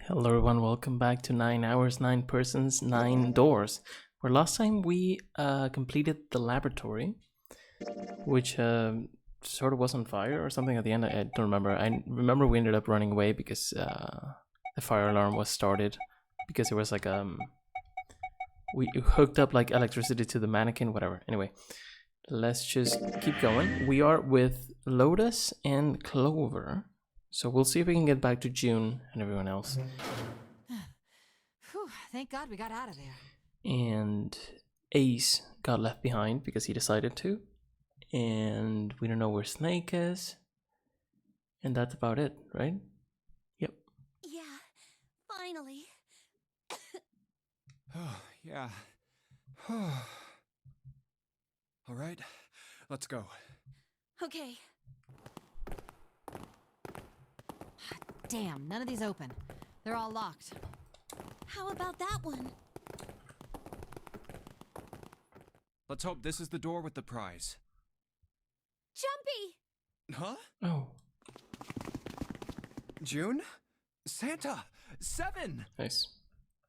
Hello everyone, welcome back to 9 hours, 9 persons, 9 doors. Where last time we completed the laboratory, which sort of was on fire or something at the end. I don't remember. I remember we ended up running away because the fire alarm was started because it was like we hooked up like electricity to the mannequin, whatever. Anyway, let's just keep going. We are with Lotus and Clover. So we'll see if we can get back to June and everyone else. Whew, thank God we got out of there. And Ace got left behind because he decided to. And we don't know where Snake is. And that's about it, right? Yep. Yeah, finally. Oh, yeah. All right, let's go. Okay. Damn, none of these open. They're all locked. How about that one? Let's hope this is the door with the prize. Jumpy! Huh? Oh, June? Santa! 7! nice.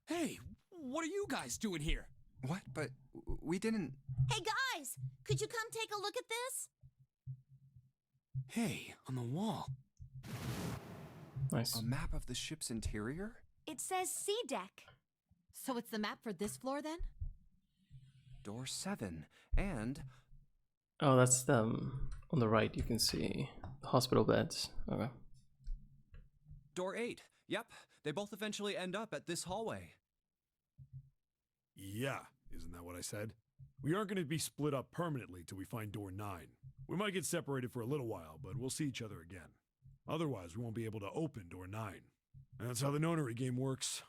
Hey, what are you guys doing here? What? But we didn't... Hey guys, could you come take a look at this? Hey, on the wall. Nice. A map of the ship's interior? It says C deck. So it's the map for this floor then? Door 7. And... Oh, that's the on the right. You can see the hospital beds. Okay. Door 8. Yep, they both eventually end up at this hallway. Yeah, isn't that what I said? We aren't going to be split up permanently till we find door 9. We might get separated for a little while, but we'll see each other again. Otherwise, we won't be able to open door 9. And that's how the nonary game works.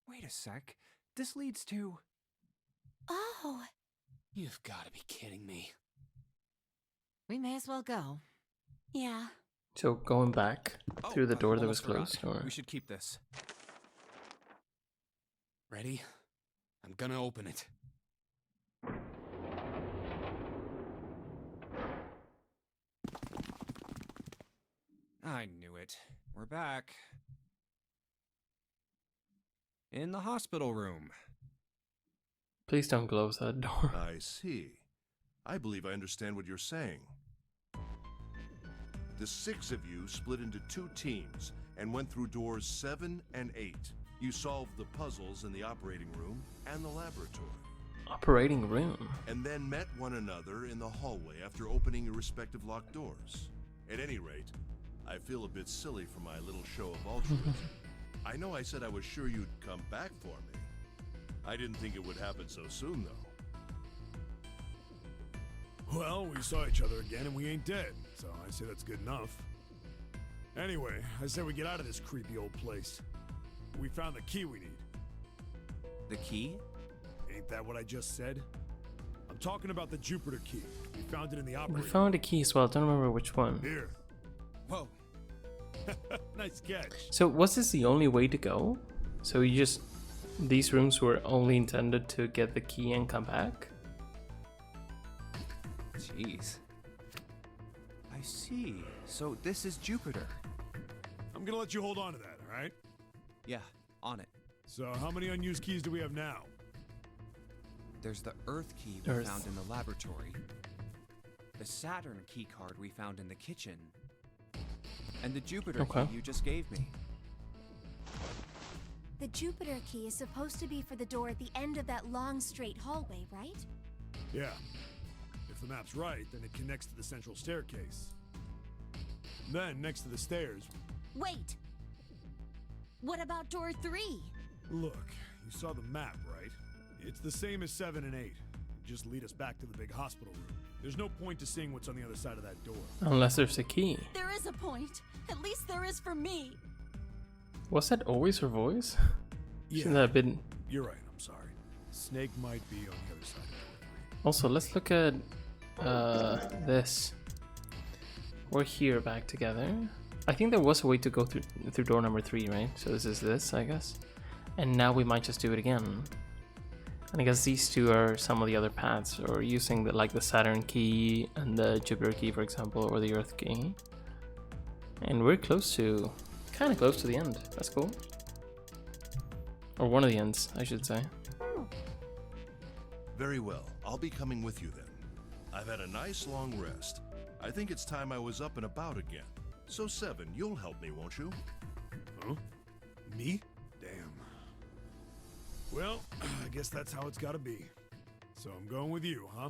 Wait a sec. This leads to... Oh, You've got to be kidding me. We may as well go. yeah. So going back through the I door that was almost forgot. closed, or We should keep this. Ready? I'm gonna open it. I knew it. We're back. In the hospital room. please don't close that door. I see. I believe I understand what you're saying. The 6 of you split into 2 teams and went through doors 7 and 8. You solved the puzzles in the operating room and the laboratory, Operating room. and then met one another in the hallway after opening your respective locked doors. At any rate, I feel a bit silly for my little show of altruism. I know I said I was sure you'd come back for me. I didn't think it would happen so soon, though. Well, we saw each other again and we ain't dead, so I say that's good enough. Anyway, I say we get out of this creepy old place. We found the key we need. The key? Ain't that what I just said? I'm talking about the Jupiter key. We found it in the We operating found a key as well. I don't remember which one. room. Here. Whoa. Nice catch. So was this the only way to go? So you just... These rooms were only intended to get the key and come back? Jeez. I see. So this is Jupiter. I'm gonna let you hold on to that, alright? Yeah, on it. So how many unused keys do we have now? There's the Earth key we Earth. found in the laboratory, the Saturn key card we found in the kitchen, and the Jupiter Okay. key you just gave me. The Jupiter key is supposed to be for the door at the end of that long straight hallway, right? Yeah. If the map's right, then it connects to the central staircase. Then, next to the stairs, Wait. What about door 3? look, you saw the map, right? It's the same as 7 and 8. Just lead us back to the big hospital room. There's no point to seeing what's on the other side of that door. Unless there's a key. There is a point. At least there is for me. Was that always her voice? Yeah, Shouldn't that have been... you're right, I'm sorry. Snake might be on the other side of door 3. Also, let's look at this. We're here back together. I think there was a way to go through door number 3, right? So this is this, I guess. And now we might just do it again. And I guess these two are some of the other paths, or using the, like the Saturn key and the Jupiter key, for example, or the Earth key. And we're close to, kind of close to the end. That's cool. Or one of the ends, I should say. Very well. I'll be coming with you then. I've had a nice long rest. I think it's time I was up and about again. So, Seven, you'll help me, won't you? Huh? Me? Damn. Well, I guess that's how it's gotta be. So I'm going with you, huh?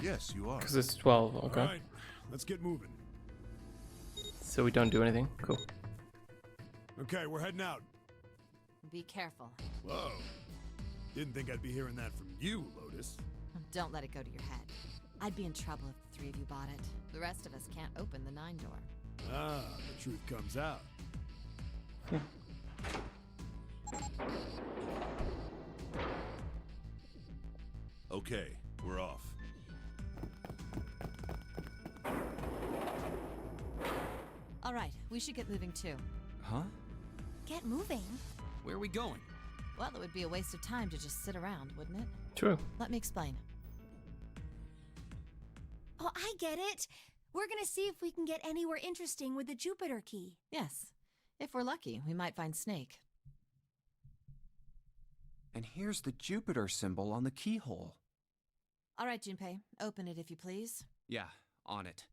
Yes, you are. Because it's 12, okay. Alright, let's get moving. So we don't do anything? Cool. Okay, we're heading out. Be careful. Whoa. Didn't think I'd be hearing that from you, Lotus. Don't let it go to your head. I'd be in trouble if the three of you bought it. The rest of us can't open the 9 door. Ah, the truth comes out. Okay, we're off. All right, we should get moving too. Huh? Get moving. Where are we going? Well, it would be a waste of time to just sit around, wouldn't it? True. Let me explain. Oh, I get it. We're gonna see if we can get anywhere interesting with the Jupiter key. Yes. If we're lucky, we might find Snake. And here's the Jupiter symbol on the keyhole. All right, Junpei, open it if you please. Yeah, on it.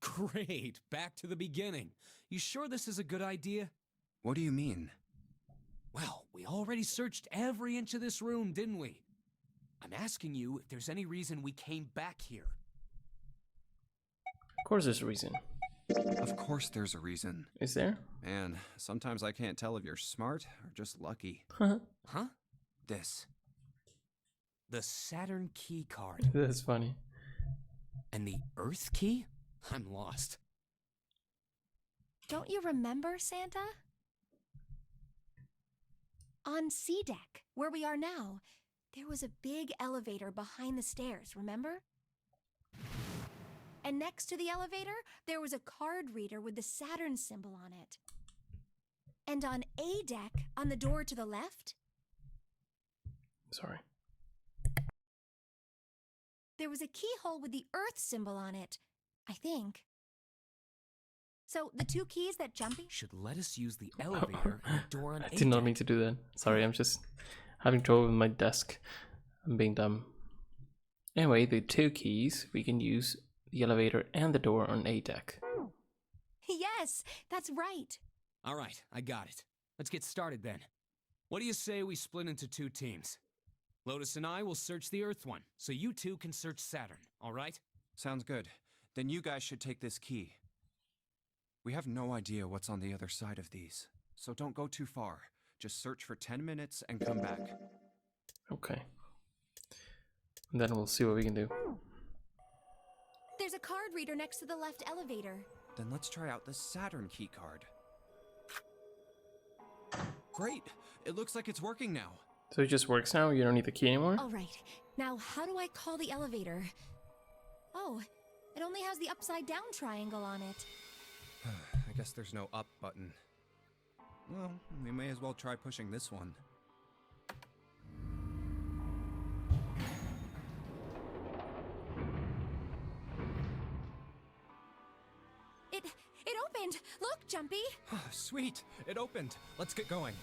Great, back to the beginning. You sure this is a good idea? What do you mean? Well, we already searched every inch of this room, didn't we? I'm asking you if there's any reason we came back here. Of course there's a reason. Of course there's a reason. Is there? Man, sometimes I can't tell if you're smart or just lucky. Huh? This. The Saturn key card. That's funny. And the Earth key? I'm lost. Don't you remember, Santa? On C deck, where we are now, there was a big elevator behind the stairs, remember? And next to the elevator, there was a card reader with the Saturn symbol on it. And on A deck, on the door to the left, Sorry. there was a keyhole with the Earth symbol on it, I think. So the two keys that Jumpy... Should let us use the elevator and the door on I A did not deck. mean to do that. Sorry, I'm just having trouble with my desk. I'm being dumb. Anyway, the two keys, we can use the elevator and the door on A deck. Yes, that's right. All right, I got it. Let's get started then. What do you say we split into 2 teams? Lotus and I will search the Earth one, so you two can search Saturn, all right? Sounds good. Then you guys should take this key. We have no idea what's on the other side of these, so don't go too far. Just search for 10 minutes and come back. Okay. And then we'll see what we can do. There's a card reader next to the left elevator. Then let's try out the Saturn key card. Great! It looks like it's working now. So it just works now? You don't need the key anymore? All right, now how do I call the elevator? Oh, it only has the upside down triangle on it. I guess there's no up button. Well, we may as well try pushing this one. It opened! Look, Jumpy! Sweet! It opened! Let's get going.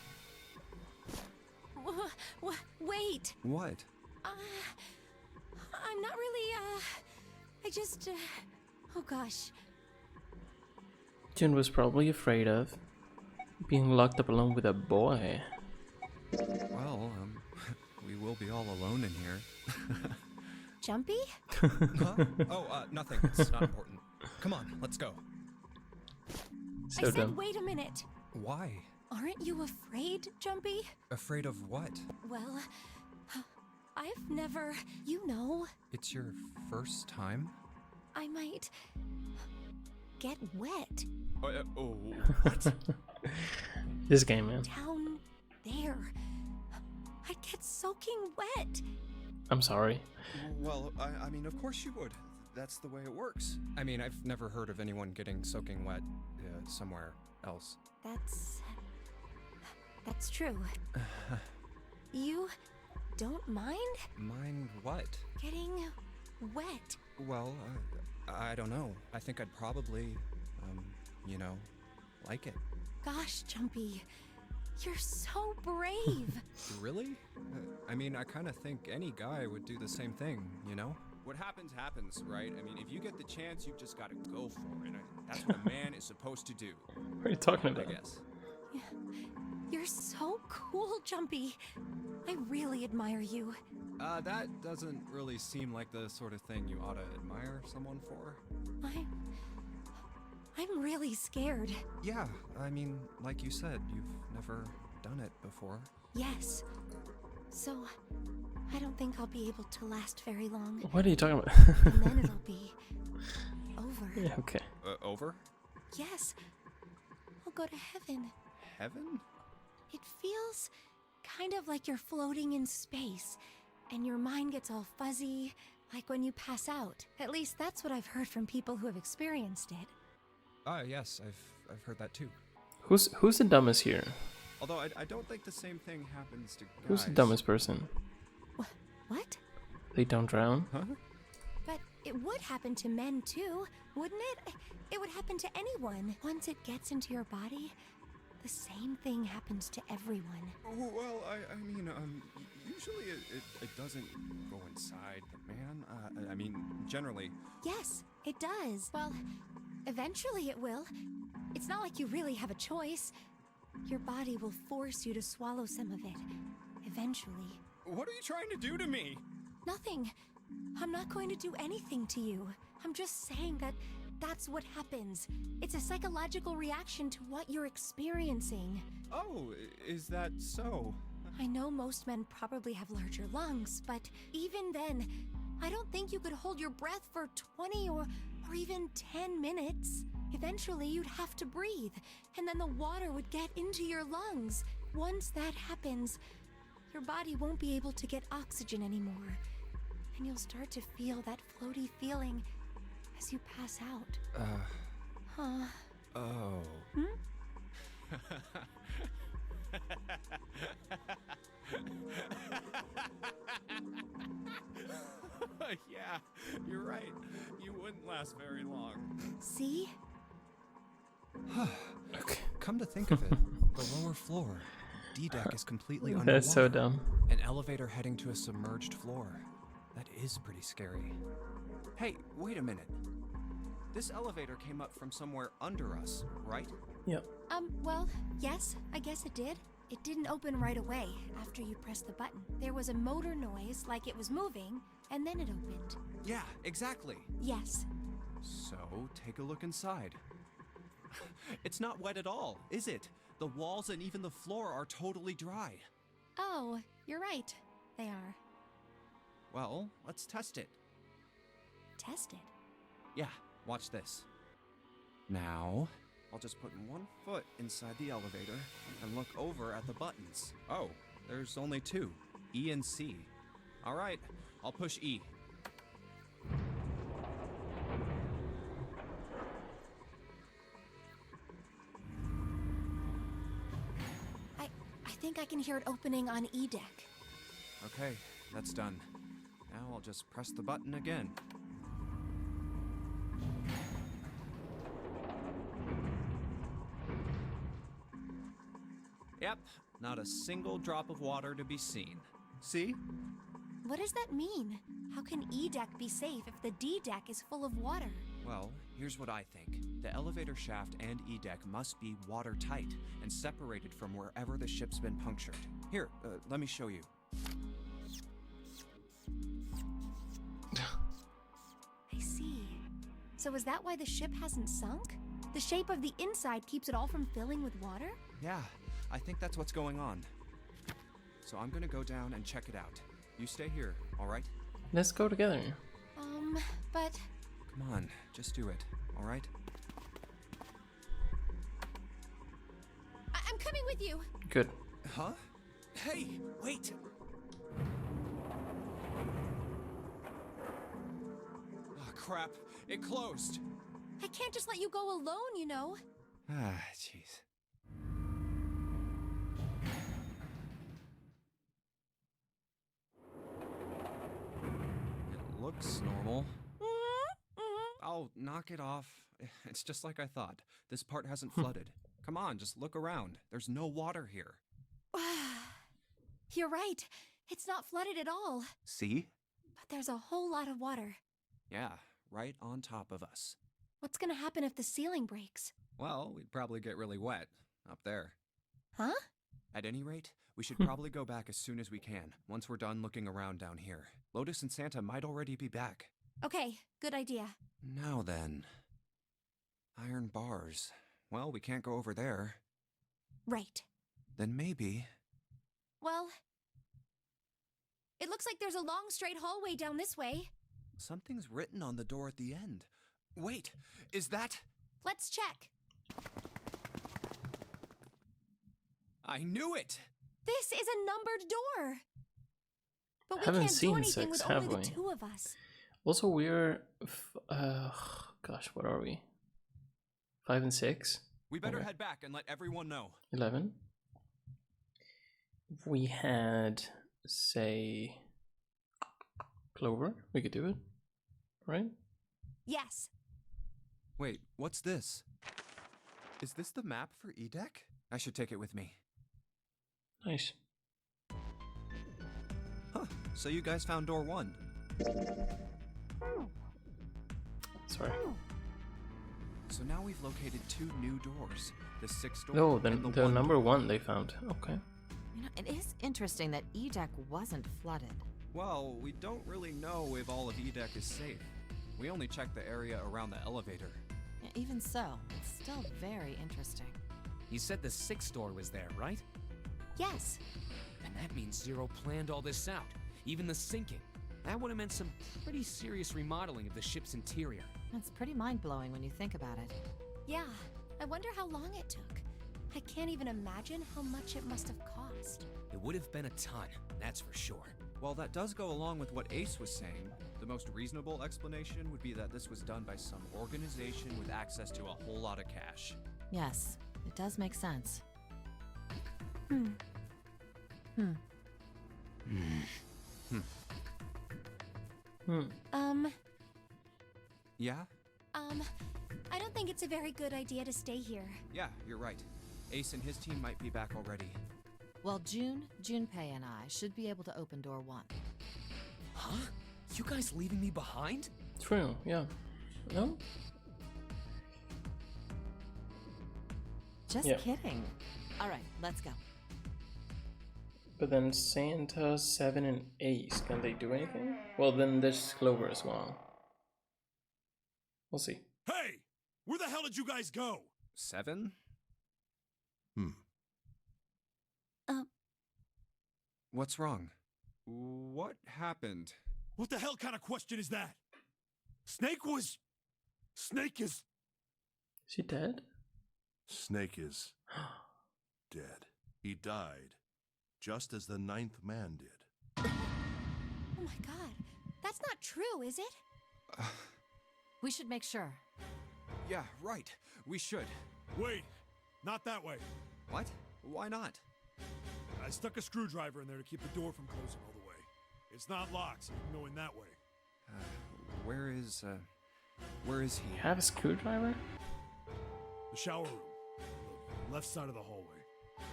Wait! What? I'm not really, I just, oh gosh. June was probably afraid of being locked up alone with a boy. Well, we will be all alone in here. Jumpy? Huh? Oh, nothing. It's not important. Come on, let's go. So I said, dumb. wait a minute. Why? Aren't you afraid, Jumpy? Afraid of what? Well, I've never, you know, It's your first time? I might get wet What? This game, man. down there. I'd get soaking wet. I'm sorry. Well, I mean, of course you would. That's the way it works. I mean, I've never heard of anyone getting soaking wet somewhere else. That's true. You don't mind Mind what? getting wet. Well, I don't know. I think I'd probably, you know, like it. Gosh, Jumpy, you're so brave. Really? I mean, I kind of think any guy would do the same thing, you know? What happens, happens, right? I mean, if you get the chance, you've just got to go for it. That's what a man is supposed to do, What are you talking I about? guess. You're so cool, Jumpy. I really admire you. That doesn't really seem like the sort of thing you ought to admire someone for. I'm really scared. Yeah, I mean, like you said, you've never done it before. Yes. So, I don't think I'll be able to last very long. What are you talking about? And then it'll be over. Yeah, okay. Over? Yes. I'll go to heaven. Heaven? It feels kind of like you're floating in space, and your mind gets all fuzzy, like when you pass out. At least that's what I've heard from people who have experienced it. Yes, I've heard that too. Who's the dumbest here? Although I don't think the same thing happens to guys. Who's the dumbest person? What? They don't drown? Huh? But it would happen to men too, wouldn't it? It would happen to anyone. Once it gets into your body, the same thing happens to everyone. Well, I mean, usually it doesn't go inside the man. I mean, generally. Yes, it does. Well, eventually it will. It's not like you really have a choice. Your body will force you to swallow some of it. Eventually. What are you trying to do to me? Nothing. I'm not going to do anything to you. I'm just saying that that's what happens. It's a psychological reaction to what you're experiencing. Oh, is that so? I know most men probably have larger lungs, but even then, I don't think you could hold your breath for 20 or even 10 minutes. Eventually, you'd have to breathe, and then the water would get into your lungs. Once that happens, your body won't be able to get oxygen anymore, and you'll start to feel that floaty feeling as you pass out. Huh? Oh. Yeah, you're right. You wouldn't last very long. See? Okay. Come to think of it, the lower floor, D-deck is completely underwater. That's so dumb. An elevator heading to a submerged floor. That is pretty scary. Hey, wait a minute. This elevator came up from somewhere under us, right? Yep. Well, yes, I guess it did. It didn't open right away after you pressed the button. There was a motor noise, like it was moving, and then it opened. Yeah, exactly. Yes. So, take a look inside. It's not wet at all, is it? The walls and even the floor are totally dry. Oh, you're right. They are. Well, let's test it. Tested. Yeah, watch this. Now, I'll just put one foot inside the elevator and look over at the buttons. Oh, there's only two, E and C. All right, I'll push E. I think I can hear it opening on E deck. Okay, that's done. Now I'll just press the button again. Yep, not a single drop of water to be seen. See? What does that mean? How can E deck be safe if the D deck is full of water? Well, here's what I think. The elevator shaft and E-deck must be watertight and separated from wherever the ship's been punctured. Here, let me show you. I see. So is that why the ship hasn't sunk? The shape of the inside keeps it all from filling with water? Yeah, I think that's what's going on. So I'm gonna go down and check it out. You stay here, all right? Let's go together. But... Come on, just do it, all right? I'm coming with you! Good. Huh? Hey, wait! Oh, crap. It closed. I can't just let you go alone, you know. Ah, jeez. looks normal. Oh, knock it off. It's just like I thought. This part hasn't flooded. Come on, just look around. There's no water here. You're right. It's not flooded at all. See? But there's a whole lot of water. Yeah, right on top of us. What's gonna happen if the ceiling breaks? Well, we'd probably get really wet up there. Huh? At any rate, we should probably go back as soon as we can, once we're done looking around down here. Lotus and Santa might already be back. Okay, good idea. Now then. Iron bars. Well, we can't go over there. Right. Then maybe... Well, it looks like there's a long straight hallway down this way. Something's written on the door at the end. Wait, is that... Let's check. I knew it! This is a numbered door. But we Haven't can't do seen anything 6, with have only we? the two of us. Also, gosh, what are we? 5 and 6? We better Okay. head back and let everyone know. 11. If we had, say, Clover, we could do it, right? Yes. Wait, what's this? Is this the map for Edek? I should take it with me. Nice. Huh, so you guys found door 1. Sorry. So now we've located 2 new doors. The 6th door No, and the one number door. 1 they found. Okay. You know, it is interesting that Edek wasn't flooded. Well, we don't really know if all of Edek is safe. We only checked the area around the elevator. Yeah, even so, it's still very interesting. You said the 6th door was there, right? Yes. And that means Zero planned all this out, even the sinking. That would have meant some pretty serious remodeling of the ship's interior. It's pretty mind-blowing when you think about it. Yeah. I wonder how long it took. I can't even imagine how much it must have cost. It would have been a ton, that's for sure. Well, that does go along with what Ace was saying. The most reasonable explanation would be that this was done by some organization with access to a whole lot of cash. Yes, it does make sense. Yeah? I don't think it's a very good idea to stay here. Yeah, you're right. Ace and his team might be back already. Well, Junpei and I should be able to open door 1. Huh? You guys leaving me behind? True, yeah. No? Just Yeah. kidding. All right, let's go. But then Santa, 7, and Ace, can they do anything? Well, then there's Clover as well. We'll see. Hey! Where the hell did you guys go? 7? What's wrong? What happened? What the hell kind of question is that? Snake is... Is he dead? Snake is dead. He died, just as the 9th man did. Oh my god. That's not true, is it? We should make sure. Yeah, right. We should. Wait, not that way. What? Why not? I stuck a screwdriver in there to keep the door from closing all the way. It's not locked, so you can go in that way. Where is he? You have a screwdriver? The shower room. The left side of the hallway.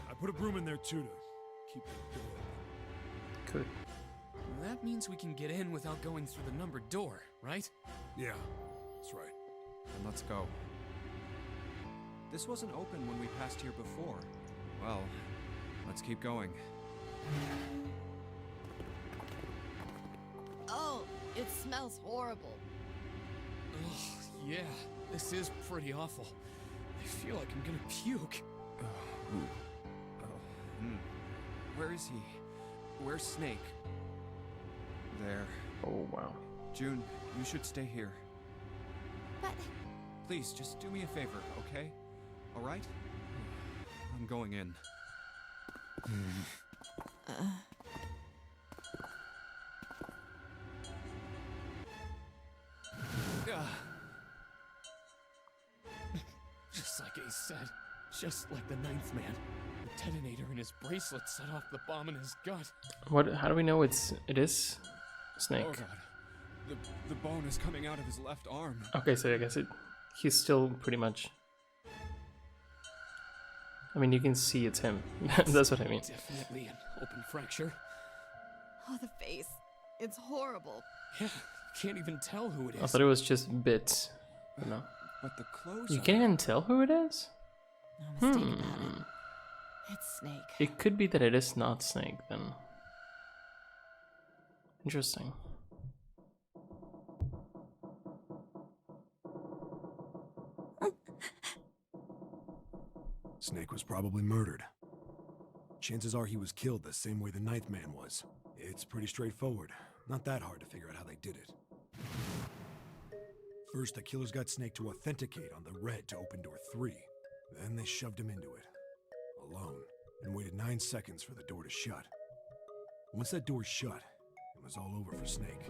I put a broom in there too to keep the door open. Good. That means we can get in without going through the numbered door, right? Yeah, that's right. Then let's go. This wasn't open when we passed here before. Well, let's keep going. Oh, it smells horrible. Ugh, yeah, this is pretty awful. I feel like I'm gonna puke. Where is he? Where's Snake? There. Oh, wow. June, you should stay here. But Please, just do me a favor, okay? All right? I'm going in. Just like Ace said, just like the 9th man. The detonator in his bracelet set off the bomb in his gut. What? How do we know it is Snake? Oh god. The bone is coming out of his left arm. Okay, so I guess he's still pretty much... I mean, you can see it's him. That's what I mean. Definitely an open fracture. Oh, the face. It's horrible. Yeah, can't even tell who it is. I thought it was just bits. But no. But the clothes You are- can't even tell who it is? No mistake about it. It's Snake. It could be that it is not Snake, then. Interesting. Snake was probably murdered. Chances are he was killed the same way the Ninth Man was. It's pretty straightforward. Not that hard to figure out how they did it. First, the killers got Snake to authenticate on the red to open door 3. Then they shoved him into it, alone, and waited 9 seconds for the door to shut. Once that door shut, it was all over for Snake.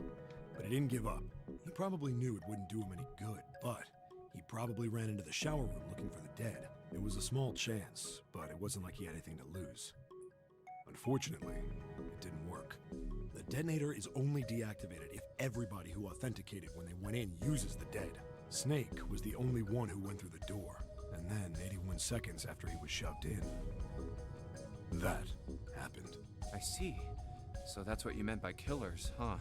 But he didn't give up. He probably knew it wouldn't do him any good, but he probably ran into the shower room looking for the dead. It was a small chance, but it wasn't like he had anything to lose. Unfortunately, it didn't work. The detonator is only deactivated if everybody who authenticated when they went in uses the dead. Snake was the only one who went through the door, and then 81 seconds after he was shoved in, that happened. I see. So that's what you meant by killers, huh?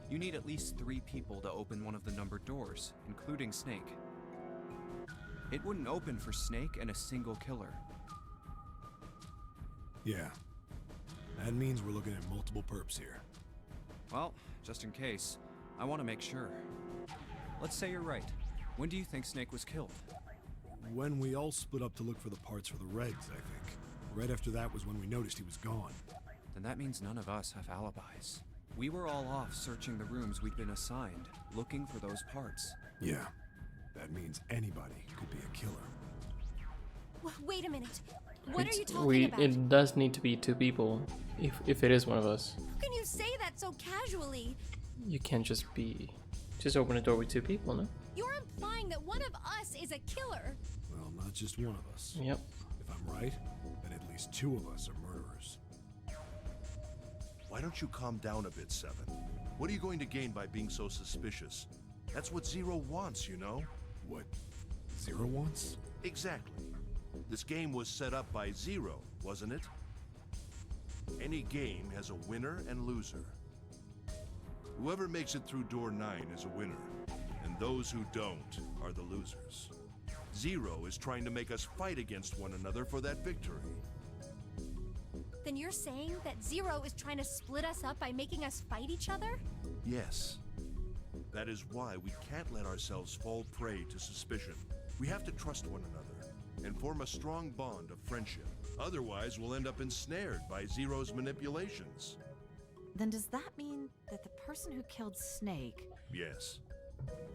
You need at least 3 people to open one of the numbered doors, including Snake. It wouldn't open for Snake and a single killer. Yeah. That means we're looking at multiple perps here. Well, just in case, I want to make sure. Let's say you're right. When do you think Snake was killed? When we all split up to look for the parts for the Reds, I think. Right after that was when we noticed he was gone. Then that means none of us have alibis. We were all off searching the rooms we'd been assigned, looking for those parts. Yeah. That means anybody could be a killer. Wait a minute. What are you talking about? It does need to be 2 people, if it is one of us. How can you say that so casually? You can't just open a door with 2 people, no? You're implying that one of us is a killer. Well, not just one of us. Yep. If I'm right, then at least 2 of us are murderers. Why don't you calm down a bit, Seven? What are you going to gain by being so suspicious? That's what Zero wants, you know? What Zero wants? Exactly. This game was set up by Zero, wasn't it? Any game has a winner and loser. Whoever makes it through door 9 is a winner, and those who don't are the losers. Zero is trying to make us fight against one another for that victory. Then you're saying that Zero is trying to split us up by making us fight each other? Yes. That is why we can't let ourselves fall prey to suspicion. We have to trust one another and form a strong bond of friendship. Otherwise, we'll end up ensnared by Zero's manipulations. Then does that mean that the person who killed Snake... Yes.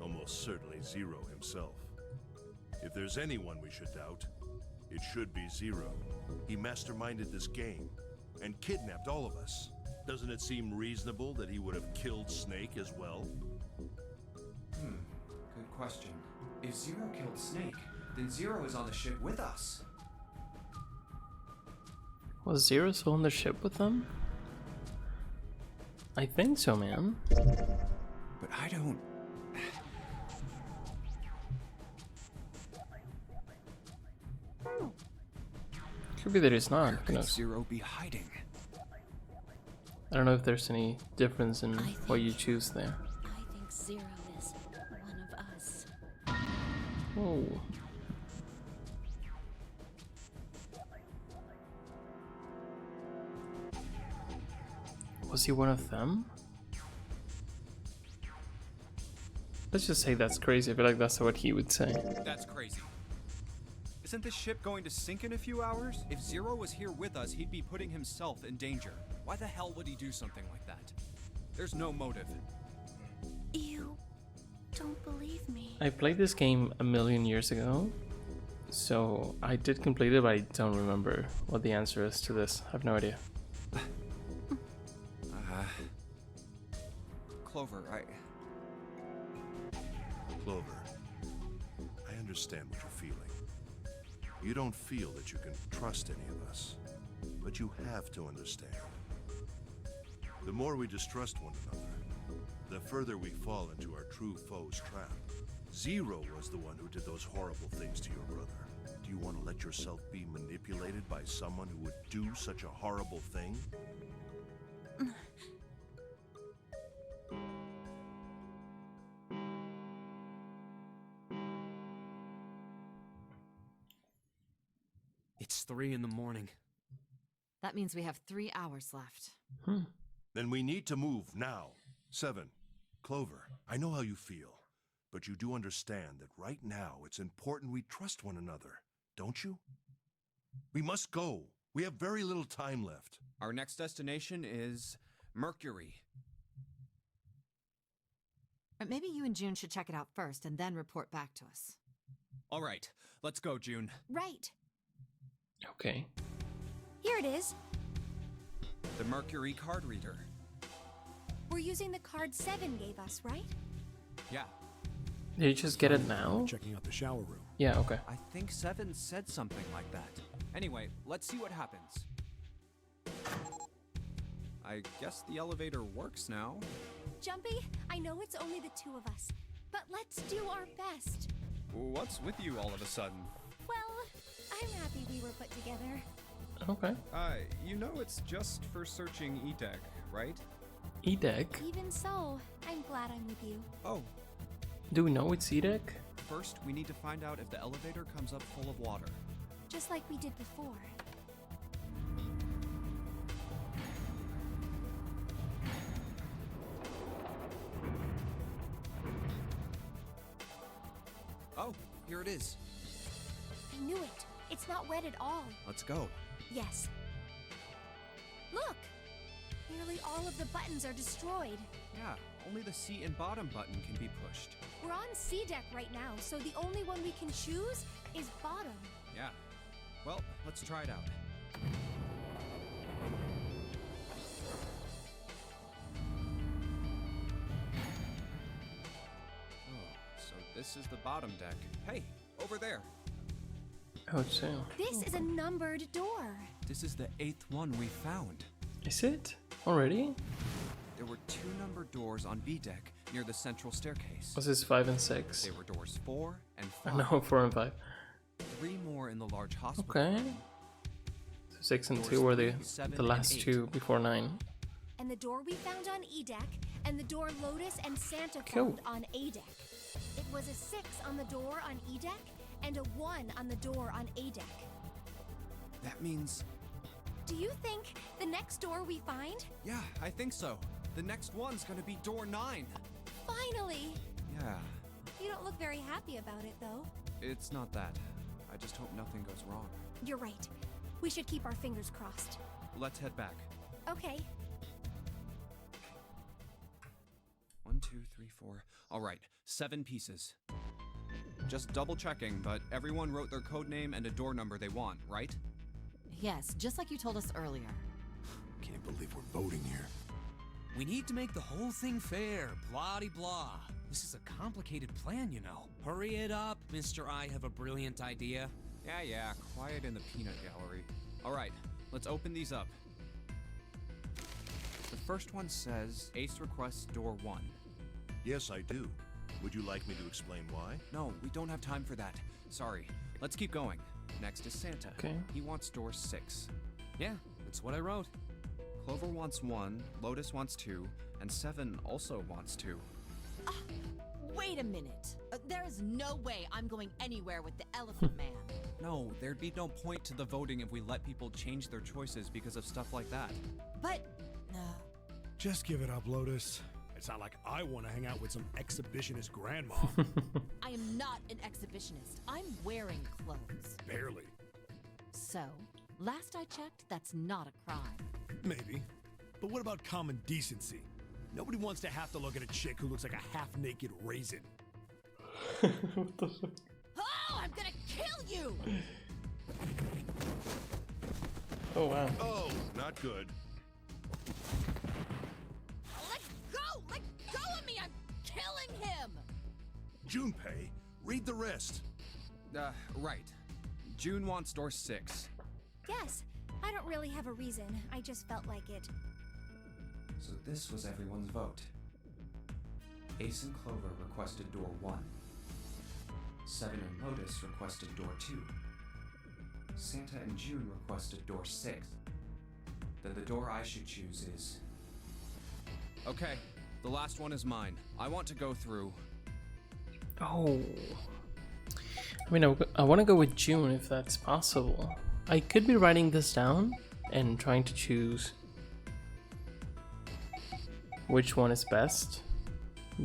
Almost certainly Zero himself. If there's anyone we should doubt, it should be Zero. He masterminded this game and kidnapped all of us. Doesn't it seem reasonable that he would have killed Snake as well? Good question. If Zero killed Snake, then Zero is on the ship with us. Was Zero still on the ship with them? I think so, man. But I don't... Could be that he's not. Where Who could knows? Zero be hiding? I don't know if there's any difference in I what you think- choose there. I think Zero is one of us. Oh. Was he one of them? Let's just say that's crazy. I feel like that's what he would say. That's crazy. Isn't this ship going to sink in a few hours? If Zero was here with us, he'd be putting himself in danger. Why the hell would he do something like that? There's no motive. You don't believe me. I played this game a million years ago, so I did complete it, but I don't remember what the answer is to this. I have no idea. Clover, Clover, I understand what you're feeling. You don't feel that you can trust any of us, but you have to understand. The more we distrust one another, the further we fall into our true foe's trap. Zero was the one who did those horrible things to your brother. Do you want to let yourself be manipulated by someone who would do such a horrible thing? It's 3 in the morning. That means we have 3 hours left. Then we need to move now. 7. Clover, I know how you feel, but you do understand that right now it's important we trust one another, don't you? We must go. We have very little time left. Our next destination is Mercury. Or maybe you and June should check it out first and then report back to us. All right, let's go, June. Right. Okay. Here it is. The Mercury card reader. We're using the card 7 gave us, right? Yeah, Did you just get it now? Checking out the shower room. Yeah, okay. I think 7 said something like that. Anyway, let's see what happens. I guess the elevator works now. Jumpy, I know it's only the 2 of us, but let's do our best. What's with you all of a sudden? Well, I'm happy we were put together. Okay. You know it's just for searching E-Deck, right? E-Deck? Even so, I'm glad I'm with you. Oh, Do we know it's E-Deck? first we need to find out if the elevator comes up full of water. Just like we did before. Oh, here it is. I knew it. It's not wet at all. Let's go. Yes. Look! Nearly all of the buttons are destroyed. Yeah, only the seat and bottom button can be pushed. We're on C deck right now, so the only one we can choose is bottom. Yeah. Well, let's try it out. Oh, so this is the bottom deck. Hey, over there. Oh, so. This is a numbered door. This is the 8th one we found. Is it? Already? There were 2 numbered doors on B deck near the central staircase. Was this 5 and 6? They were doors 4 and 5. No, 4 and 5. 3 more in the large hospital. Okay. room. So 6 and Doors 2 were the 3, 7, the last and 8. 2 before 9. And the door we found on E deck, and the door Lotus and Santa Cool. found on A deck. It was a 6 on the door on E deck, and a 1 on the door on A deck. That means... Do you think the next door we find? Yeah, I think so. The next one's gonna be door 9. Finally! Yeah, You don't look very happy about it, though. it's not that. I just hope nothing goes wrong. You're right. We should keep our fingers crossed. Let's head back. Okay. 1, 2, 3, 4. All right, 7 pieces. Just double checking, but everyone wrote their code name and a door number they want, right? Yes, just like you told us earlier. Can't believe we're voting here. We need to make the whole thing fair, blah-de-blah. This is a complicated plan, you know. Hurry it up, Mr. I have a brilliant idea. Yeah, quiet in the peanut gallery. All right, let's open these up. The first one says, Ace requests door 1. Yes, I do. Would you like me to explain why? No, we don't have time for that. Sorry. Let's keep going. Next is Santa. Okay. He wants door 6. Yeah, that's what I wrote. Clover wants 1, Lotus wants 2, and 7 also wants 2. Wait a minute. There is no way I'm going anywhere with the Elephant Man. No, there'd be no point to the voting if we let people change their choices because of stuff like that. But, Just give it up, Lotus. It's not like I want to hang out with some exhibitionist grandma. I am not an exhibitionist. I'm wearing clothes. Barely. So, last I checked, that's not a crime. Maybe. But what about common decency? Nobody wants to have to look at a chick who looks like a half-naked raisin. Oh, I'm gonna kill you! Oh, wow. Oh, not good. Let go! Let go of me! I'm killing him! Junpei, read the rest. Right. June wants door 6. Yes. I don't really have a reason. I just felt like it. So this was everyone's vote. Ace and Clover requested door 1. Seven and Lotus requested door 2. Santa and June requested door 6. Then the door I should choose is... Okay, the last one is mine. I want to go through... Oh. I mean, I want to go with June if that's possible. I could be writing this down and trying to choose which one is best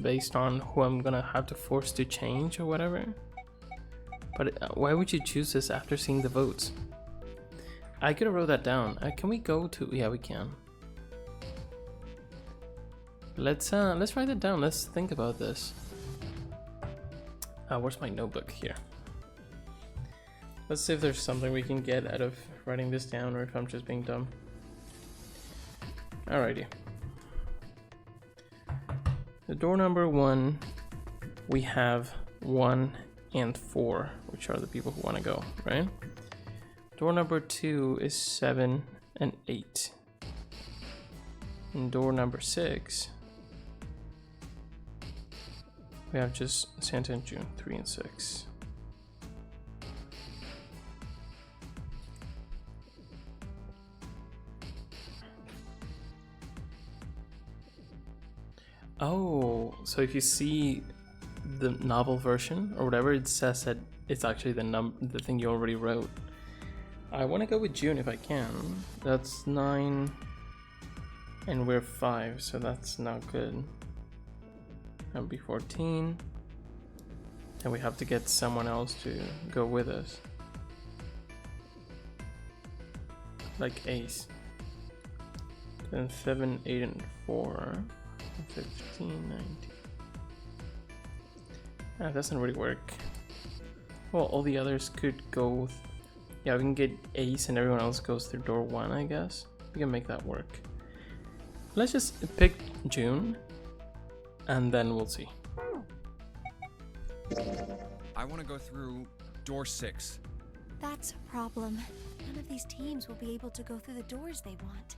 based on who I'm gonna have to force to change or whatever. But why would you choose this after seeing the votes? I could have wrote that down. Can we go to... Yeah, we can. Let's write it down. Let's think about this. Where's my notebook? Here. Let's see if there's something we can get out of writing this down or if I'm just being dumb. Alrighty. The door number 1, we have 1 and 4, which are the people who want to go, right? Door number 2 is 7 and 8. And door number 6, we have just Santa and June, 3 and 6. Oh, so if you see the novel version or whatever, it says that it's actually the thing you already wrote. I want to go with June if I can. That's 9 and we're 5, so that's not good. And be 14. And we have to get someone else to go with us. Like Ace. Then 7, 8, and 4. 15, 19. That doesn't really work. Well, all the others could go. Yeah, we can get Ace and everyone else goes through door 1, I guess. We can make that work. Let's just pick June and then we'll see. I want to go through door 6. That's a problem. None of these teams will be able to go through the doors they want.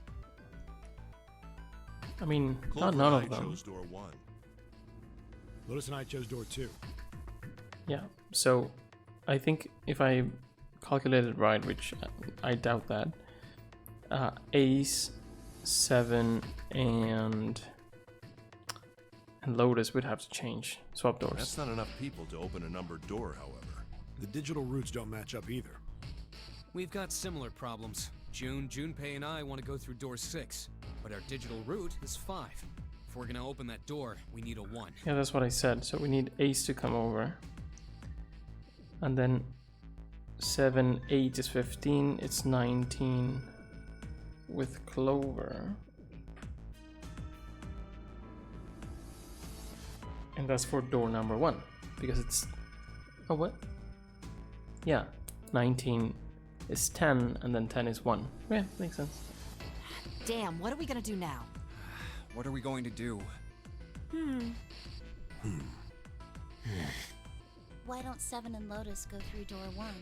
I mean, Clover none and of I them. chose door 1. Lotus and I chose door 2. Yeah, so I think if I calculated right, which I doubt that, Ace, 7, and Lotus would have to change, swap doors. That's not enough people to open a numbered door, however. The digital routes don't match up either. We've got similar problems. June, Junpei, and I want to go through door 6, but our digital route is 5. If we're gonna open that door, we need a 1. Yeah, that's what I said. So we need Ace to come over. And then 7, 8 is 15. It's 19 with Clover. And that's for door number 1. Because it's... Oh, what? Yeah. 19 is 10, and then 10 is 1. Yeah, makes sense. Damn, what are we gonna do now? What are we going to do? Why don't 7 and Lotus go through door 1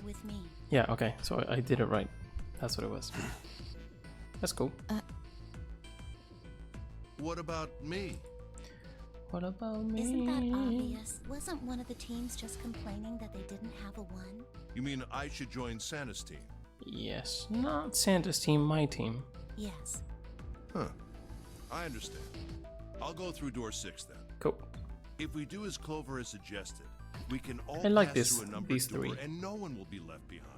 with me? Yeah, okay. So I did it right. That's what it was. That's cool. What about me? What about me? Isn't that obvious? Wasn't one of the teams just complaining that they didn't have a 1? You mean I should join Santa's team? Yes, not Santa's team, my team. Yes. Huh. I understand. I'll go through door 6 then. Cool. If we do as Clover has suggested, we can all I like pass this- through a numbered these door three. and no one will be left behind.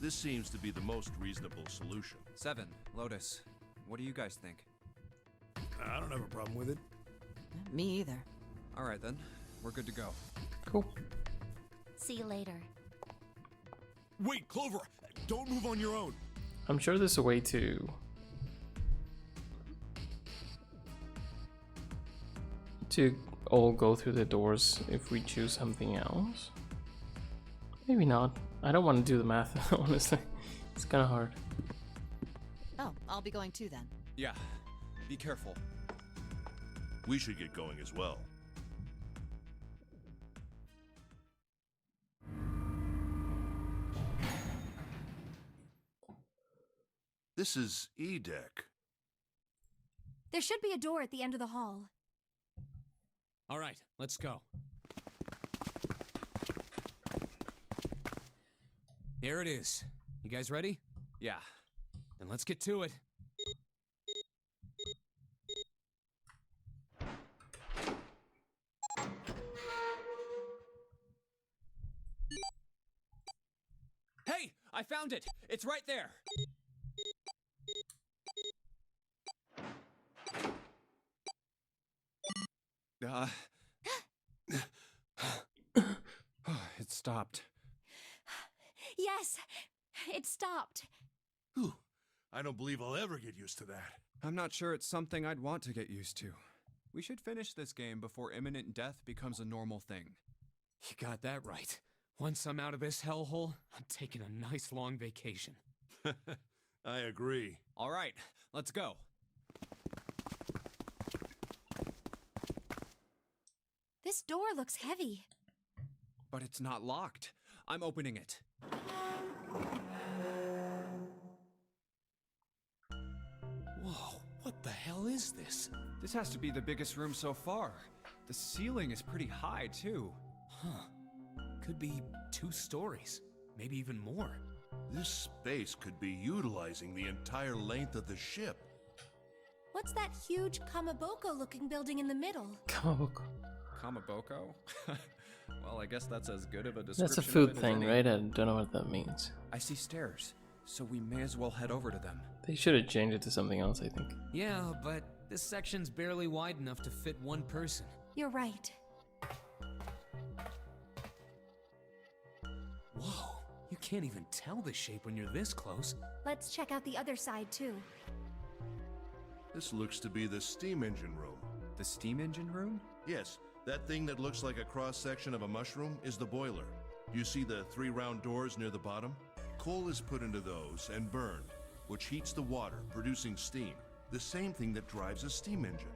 This seems to be the most reasonable solution. 7, Lotus. What do you guys think? I don't have a problem with it. Me either. All right then, we're good to go. Cool. See you later. Wait, Clover! Don't move on your own! I'm sure there's a way to all go through the doors if we choose something else. Maybe not. I don't want to do the math, honestly. It's kind of hard. Oh, I'll be going too then. Yeah, be careful. We should get going as well. This is E-Deck. There should be a door at the end of the hall. All right, let's go. Here it is. You guys ready? Yeah. Then let's get to it. Hey! I found it! It's right there! It stopped. Yes, it stopped. Whew. I don't believe I'll ever get used to that. I'm not sure it's something I'd want to get used to. We should finish this game before imminent death becomes a normal thing. You got that right. Once I'm out of this hellhole, I'm taking a nice long vacation. I agree. All right, let's go. This door looks heavy. But it's not locked. I'm opening it. Whoa, what the hell is this? This has to be the biggest room so far. The ceiling is pretty high, too. Huh. Could be 2 stories, maybe even more. This space could be utilizing the entire length of the ship. What's that huge Kamaboko-looking building in the middle? Kamaboko. Kamaboko? Well, I guess that's as good of a description. That's a of food it as thing, any. right? I don't know what that means. I see stairs, so we may as well head over to them. They should have changed it to something else, I think. Yeah, but this section's barely wide enough to fit 1 person. You're right. Whoa, you can't even tell the shape when you're this close. Let's check out the other side, too. This looks to be the steam engine room. The steam engine room? Yes, that thing that looks like a cross-section of a mushroom is the boiler. You see the 3 round doors near the bottom? Coal is put into those and burned, which heats the water, producing steam. The same thing that drives a steam engine.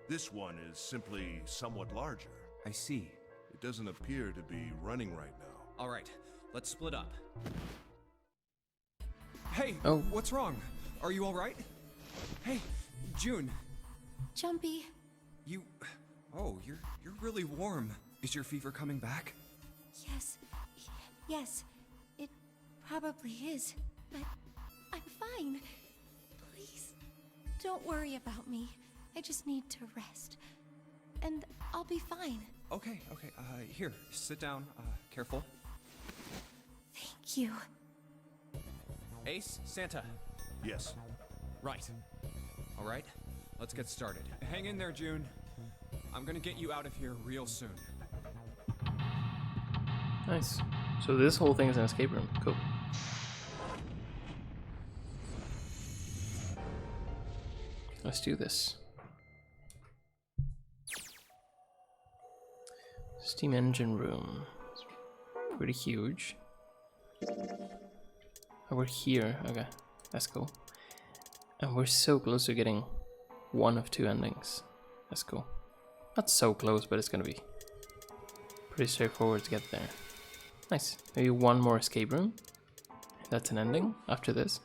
This one is simply somewhat larger. I see. It doesn't appear to be running right now. All right, let's split up. Hey, Oh. what's wrong? Are you all right? Hey, June, Jumpy, you... Oh, you're really warm. Is your fever coming back? yes, it probably is, but I'm fine. Please, don't worry about me. I just need to rest, and I'll be fine. Okay, here, sit down, careful. Thank you. Ace, Santa. Yes. Right. All right, let's get started. Hang in there, June. I'm gonna get you out of here real soon. Nice. So this whole thing is an escape room. Cool. Let's do this. Steam engine room. It's pretty huge. Oh, we're here. Okay, that's cool. And we're so close to getting 1 of 2 endings. That's cool. Not so close, but it's gonna be pretty straightforward to get there. Nice. Maybe 1 more escape room. That's an ending after this.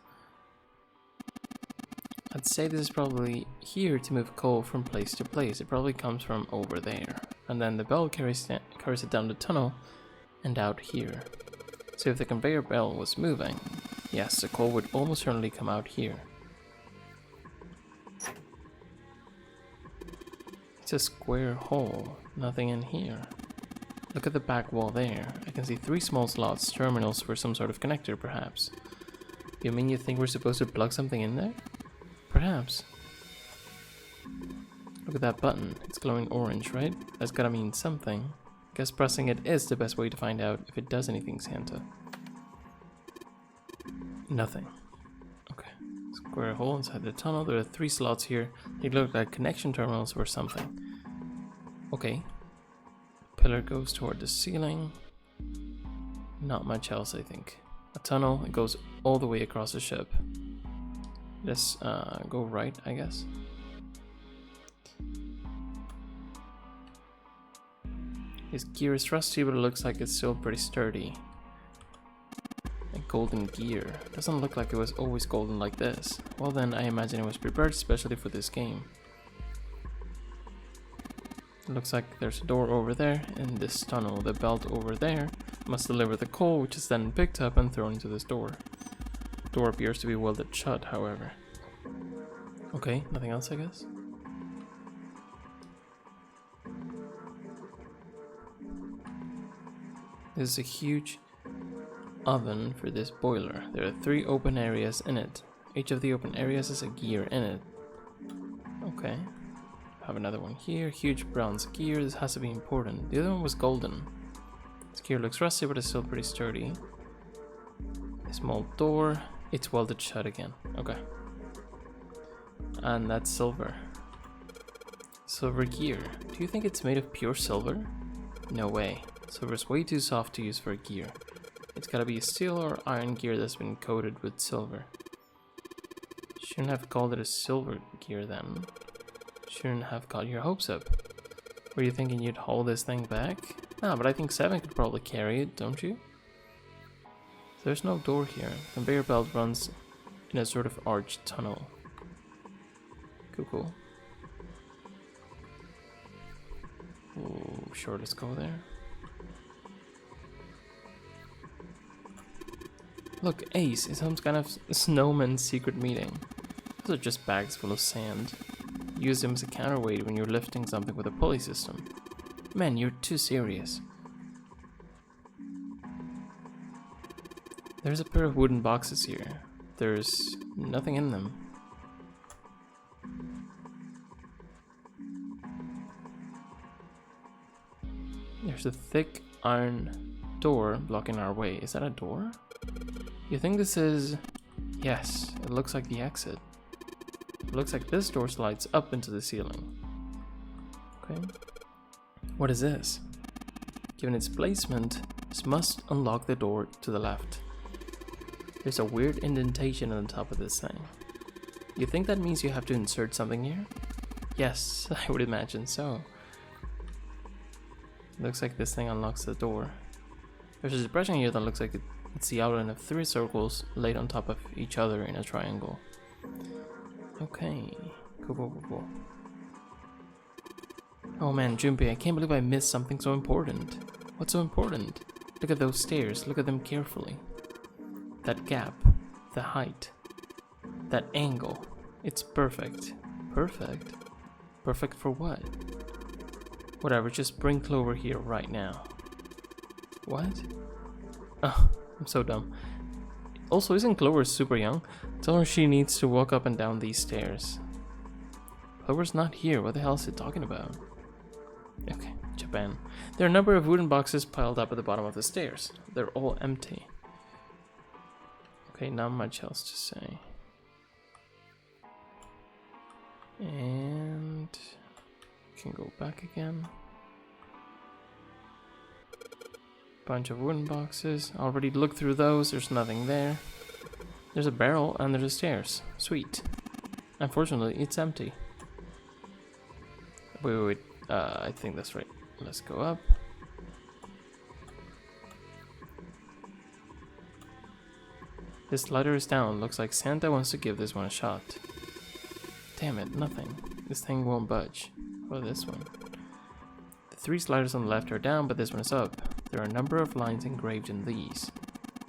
I'd say this is probably here to move coal from place to place. It probably comes from over there. And then the bell carries it down the tunnel and out here. So if the conveyor belt was moving, yes, the coal would almost certainly come out here. It's a square hole, nothing in here. Look at the back wall there. I can see 3 small slots, terminals for some sort of connector, perhaps. You mean you think we're supposed to plug something in there? Perhaps. Look at that button. It's glowing orange, right? That's gotta mean something. Guess pressing it is the best way to find out if it does anything, Santa. Nothing. Okay. Square hole inside the tunnel. There are 3 slots here. They look like connection terminals or something. Okay. Pillar goes toward the ceiling. Not much else, I think. A tunnel. It goes all the way across the ship. Let's go right, I guess. His gear is rusty, but it looks like it's still pretty sturdy. A golden gear. Doesn't look like it was always golden like this. Well then, I imagine it was prepared especially for this game. looks like there's a door over there in this tunnel. The belt over there must deliver the coal, which is then picked up and thrown into this door. The door appears to be welded shut, however. Okay, nothing else, I guess. This is a huge oven for this boiler. There are 3 open areas in it. Each of the open areas has a gear in it. Okay. Have another one here. Huge bronze gear. This has to be important. The other one was golden. This gear looks rusty, but it's still pretty sturdy. A small door. It's welded shut again. Okay. And that's silver. Silver gear. Do you think it's made of pure silver? No way. Silver is way too soft to use for a gear. It's gotta be a steel or iron gear that's been coated with silver. Shouldn't have called it a silver gear then. Shouldn't have got your hopes up. Were you thinking you'd haul this thing back? Ah, but I think 7 could probably carry it, don't you? There's no door here. The conveyor belt runs in a sort of arched tunnel. Cool. Oh, sure, let's go there. Look, Ace, it's some kind of snowman secret meeting. Those are just bags full of sand. Use them as a counterweight when you're lifting something with a pulley system. Man, you're too serious. There's a pair of wooden boxes here. There's nothing in them. There's a thick iron door blocking our way. Is that a door? You think this is... Yes, it looks like the exit. It looks like this door slides up into the ceiling. Okay. What is this? Given its placement, this must unlock the door to the left. There's a weird indentation on the top of this thing. You think that means you have to insert something here? Yes, I would imagine so. Looks like this thing unlocks the door. There's a depression here that looks like it's the outline of 3 circles laid on top of each other in a triangle. Okay, cool. Oh man, Junpei, I can't believe I missed something so important. What's so important? Look at those stairs, look at them carefully. That gap, the height, that angle. It's perfect. Perfect? Perfect for what? Whatever, just bring Clover here right now. What? Oh, I'm so dumb. Also, isn't Clover super young? Tell her she needs to walk up and down these stairs. Clover's not here, what the hell is it talking about? Okay, Japan. There are a number of wooden boxes piled up at the bottom of the stairs. They're all empty. Okay, not much else to say. And... can go back again. Bunch of wooden boxes. Already looked through those. There's nothing there. There's a barrel and there's stairs. Sweet. Unfortunately, it's empty. Wait. I think that's right. Let's go up. This ladder is down. Looks like Santa wants to give this one a shot. Damn it, nothing. This thing won't budge. Or this one. The 3 sliders on the left are down, but this one is up. There are a number of lines engraved in these.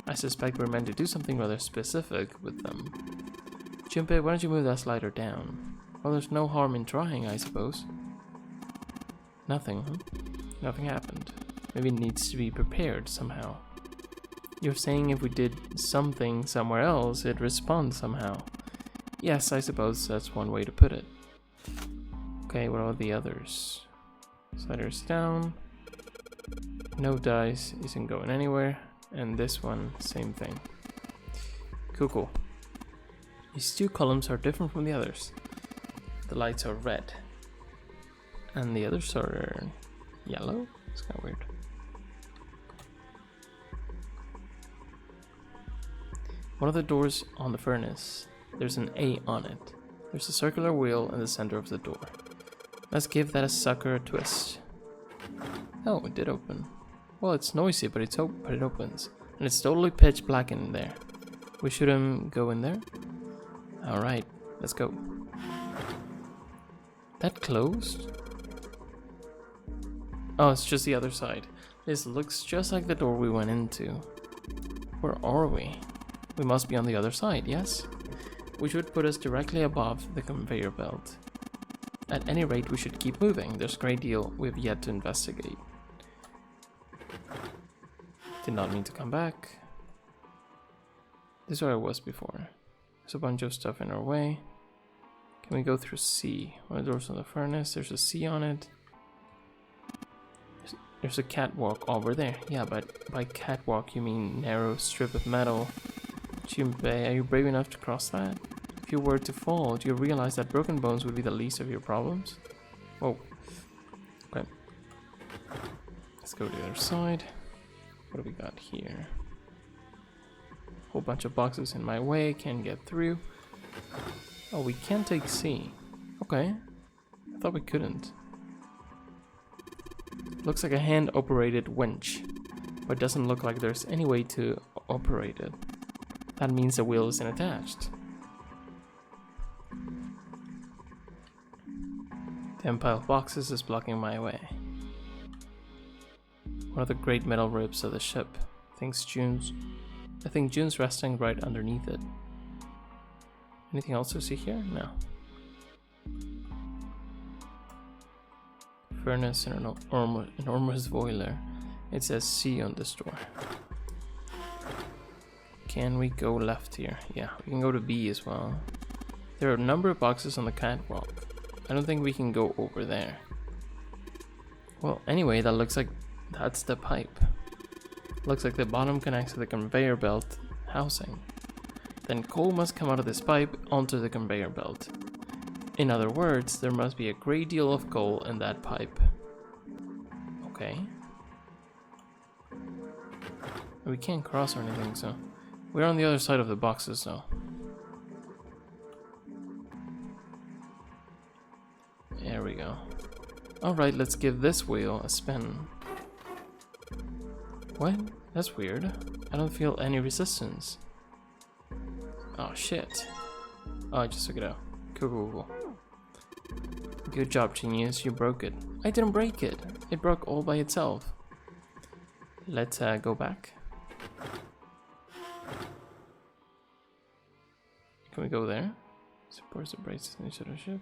I suspect we're meant to do something rather specific with them. Junpei, why don't you move that slider down? Well, there's no harm in trying, I suppose. Nothing, huh? Nothing happened. Maybe it needs to be prepared somehow. You're saying if we did something somewhere else, it'd respond somehow. Yes, I suppose that's one way to put it. Okay, what about the others? Sliders down. No dice, isn't going anywhere. And this one, same thing. Cool. These 2 columns are different from the others. The lights are red. And the others are yellow? It's kind of weird. One of the doors on the furnace, there's an A on it. There's a circular wheel in the center of the door. Let's give that a sucker twist. Oh, it did open. Well, it's noisy, but it opens. And it's totally pitch black in there. We shouldn't go in there? Alright, let's go. That closed? Oh, it's just the other side. This looks just like the door we went into. Where are we? We must be on the other side, yes? Which would put us directly above the conveyor belt. At any rate, we should keep moving. There's a great deal we've yet to investigate. Did not mean to come back. This is where I was before. There's a bunch of stuff in our way. Can we go through C? One of the doors on the furnace. There's a C on it. There's a catwalk over there. Yeah, but by catwalk you mean narrow strip of metal. Junpei, are you brave enough to cross that? If you were to fall, do you realize that broken bones would be the least of your problems? Whoa. Okay. Let's go to the other side. What do we got here? Whole bunch of boxes in my way, can't get through. Oh, we can take C. Okay. I thought we couldn't. Looks like a hand-operated winch, but doesn't look like there's any way to operate it. That means the wheel isn't attached. The pile of boxes is blocking my way. One of the great metal ribs of the ship. I think June's resting right underneath it. Anything else to see here? No. Furnace and an enormous boiler. It says C on this door. Can we go left here? Yeah, we can go to B as well. There are a number of boxes on the catwalk. I don't think we can go over there. Well, anyway, that looks like that's the pipe. Looks like the bottom connects to the conveyor belt housing. Then coal must come out of this pipe onto the conveyor belt. In other words, there must be a great deal of coal in that pipe. Okay. We can't cross or anything, so... We're on the other side of the boxes, though. There we go. Alright, let's give this wheel a spin. What? That's weird. I don't feel any resistance. Oh, shit. Oh, I just took it out. Cool. Good job, genius. You broke it. I didn't break it. It broke all by itself. Let's go back. Can we go there? Supports the braces in each other's ship.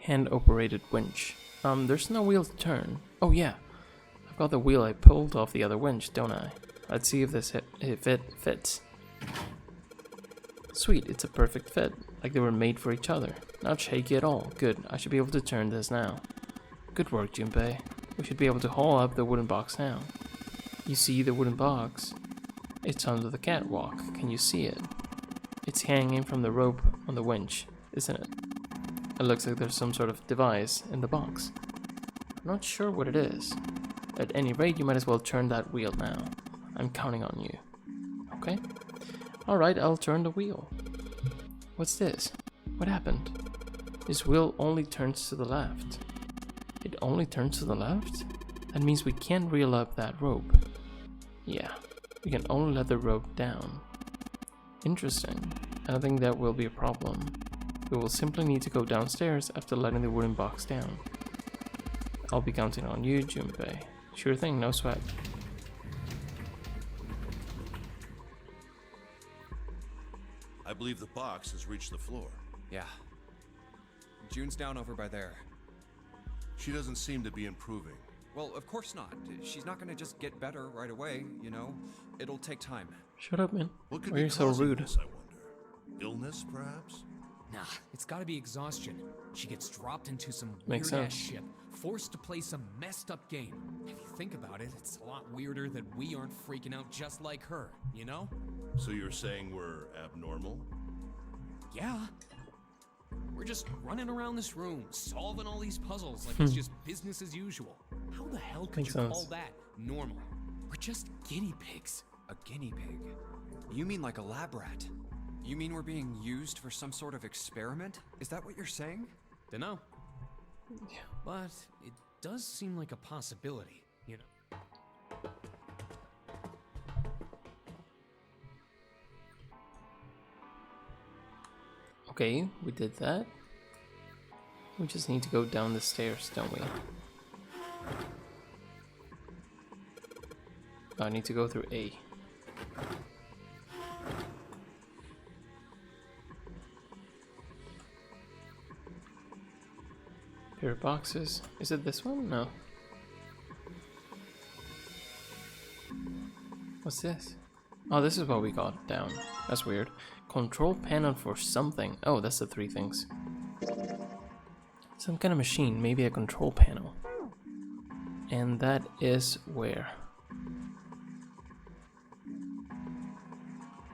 Hand-operated winch. There's no wheel to turn. Oh yeah, I've got the wheel I pulled off the other winch, don't I? Let's see if it fits. Sweet, it's a perfect fit, like they were made for each other. Not shaky at all. Good, I should be able to turn this now. Good work, Junpei. We should be able to haul up the wooden box now. You see the wooden box? It's under the catwalk. Can you see it? It's hanging from the rope on the winch, isn't it? It looks like there's some sort of device in the box. I'm not sure what it is. At any rate, you might as well turn that wheel now. I'm counting on you. Okay? Alright, I'll turn the wheel. What's this? What happened? This wheel only turns to the left. It only turns to the left? That means we can't reel up that rope. Yeah, we can only let the rope down. Interesting. I don't think that will be a problem. We will simply need to go downstairs after letting the wooden box down. I'll be counting on you, Junpei. Sure thing, no sweat. I believe the box has reached the floor. Yeah. June's down over by there. She doesn't seem to be improving. Well, of course not. She's not gonna just get better right away, you know? It'll take time. Shut up, man. What could Why are be you so causing rude? this, I wonder? Illness, perhaps? Nah, it's gotta be exhaustion. She gets dropped into some Makes weird-ass sense. ship, forced to play some messed up game. If you think about it, it's a lot weirder that we aren't freaking out just like her, you know? So you're saying we're abnormal? Yeah. We're just running around this room, solving all these puzzles like it's just business as usual. How the hell could Makes you call sense. that normal? We're just guinea pigs. A guinea pig? You mean like a lab rat? You mean we're being used for some sort of experiment? Is that what you're saying? Dunno. But it does seem like a possibility, you know. Okay, we did that. We just need to go down the stairs, don't we? I need to go through A. Pair of boxes. Is it this one? No. What's this? Oh, this is what we got down. That's weird. Control panel for something. Oh, that's the 3 things. Some kind of machine, maybe a control panel. And that is where?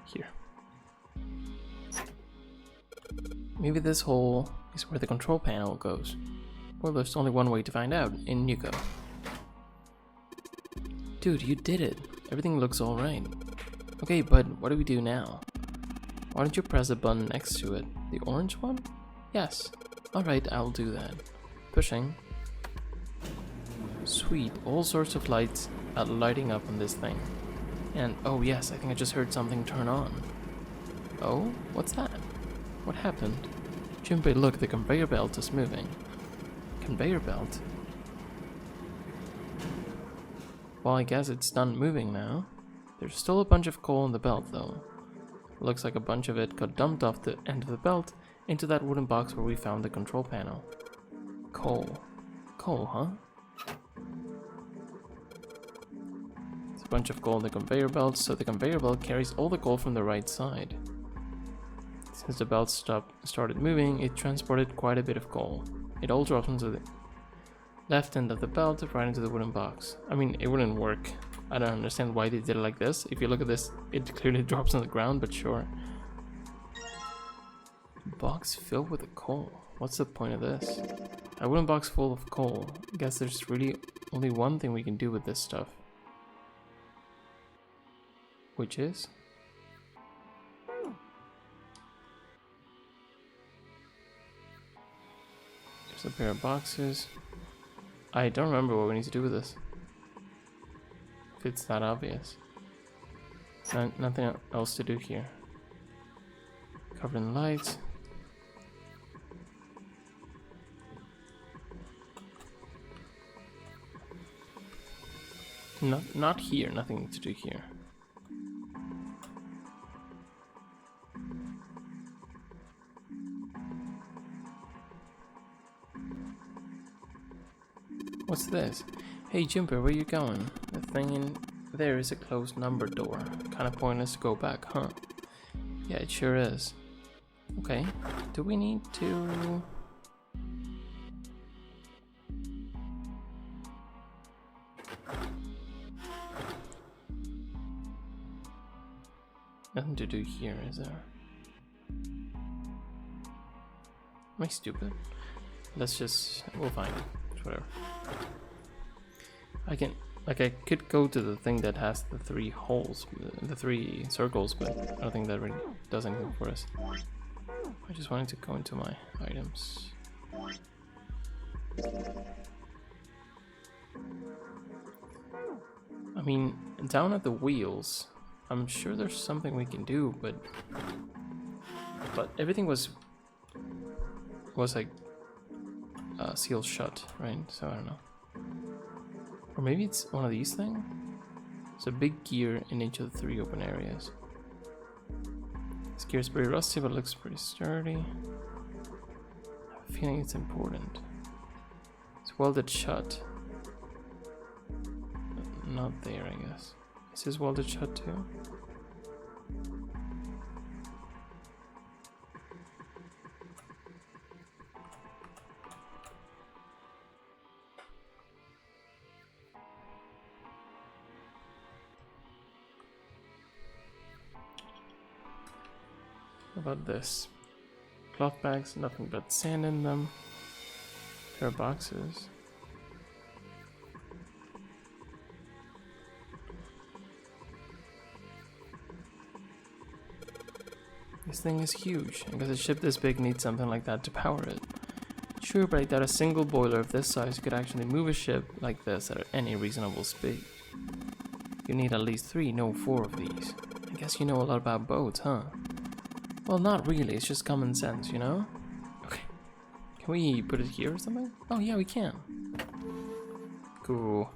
Here. Maybe this hole is where the control panel goes. Well, there's only one way to find out. In you go. Dude, you did it. Everything looks alright. Okay, but what do we do now? Why don't you press the button next to it? The orange one? Yes. Alright, I'll do that. Pushing. Sweet, all sorts of lights are lighting up on this thing. And, oh yes, I think I just heard something turn on. Oh? What's that? What happened? Junpei, look, the conveyor belt is moving. Conveyor belt? Well, I guess it's done moving now. There's still a bunch of coal in the belt, though. Looks like a bunch of it got dumped off the end of the belt into that wooden box where we found the control panel. Coal. Coal, huh? There's a bunch of coal in the conveyor belt, so the conveyor belt carries all the coal from the right side. Since the belt started moving, it transported quite a bit of coal. It all drops into the left end of the belt, right into the wooden box. I mean, it wouldn't work. I don't understand why they did it like this. If you look at this, it clearly drops on the ground, but sure. Box filled with the coal. What's the point of this? A wooden box full of coal. I guess there's really only one thing we can do with this stuff. Which is? There's a pair of boxes. I don't remember what we need to do with this. If it's that obvious. Nothing else to do here. Covered in lights. Not here, nothing to do here. What's this? Hey Junpei, where you going? The thing in there is a closed number door. Kinda pointless to go back, huh? Yeah, it sure is. Okay, do we need to... Nothing to do here, is there? Am I stupid? Let's just... we'll find it. Whatever. I could go to the thing that has the 3 holes, the 3 circles, but I don't think that really does anything for us. I just wanted to go into my items. I mean, down at the wheels, I'm sure there's something we can do, but everything was like sealed shut, right? So I don't know. Or maybe it's one of these things? It's a big gear in each of the 3 open areas. This gear is pretty rusty, but it looks pretty sturdy. I have a feeling it's important. It's welded shut. Not there, I guess. Is this welded shut too? How about this? Cloth bags, nothing but sand in them. Pair of boxes. This thing is huge. I guess a ship this big needs something like that to power it. Sure, but I doubt a single boiler of this size could actually move a ship like this at any reasonable speed. You need at least 3, no 4 of these. I guess you know a lot about boats, huh? Well, not really, it's just common sense, you know? Okay. Can we put it here or something? Oh yeah, we can. Cool.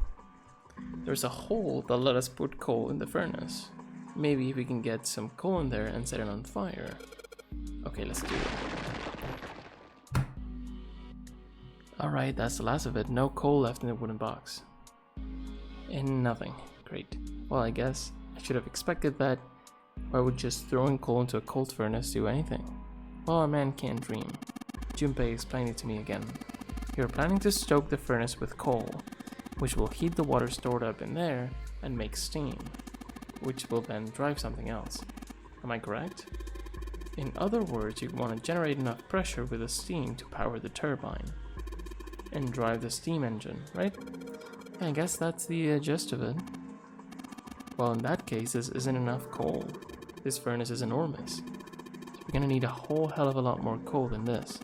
There's a hole that let us put coal in the furnace. Maybe we can get some coal in there and set it on fire. Okay, let's do it. Alright, that's the last of it. No coal left in the wooden box. And nothing. Great. Well, I guess I should have expected that. Why would just throwing coal into a cold furnace do anything? Well, a man can't dream. Junpei explained it to me again. You're planning to stoke the furnace with coal, which will heat the water stored up in there and make steam, which will then drive something else. Am I correct? In other words, you want to generate enough pressure with the steam to power the turbine and drive the steam engine, right? I guess that's the gist of it. Well, in that case, this isn't enough coal. This furnace is enormous. So we're gonna need a whole hell of a lot more coal than this.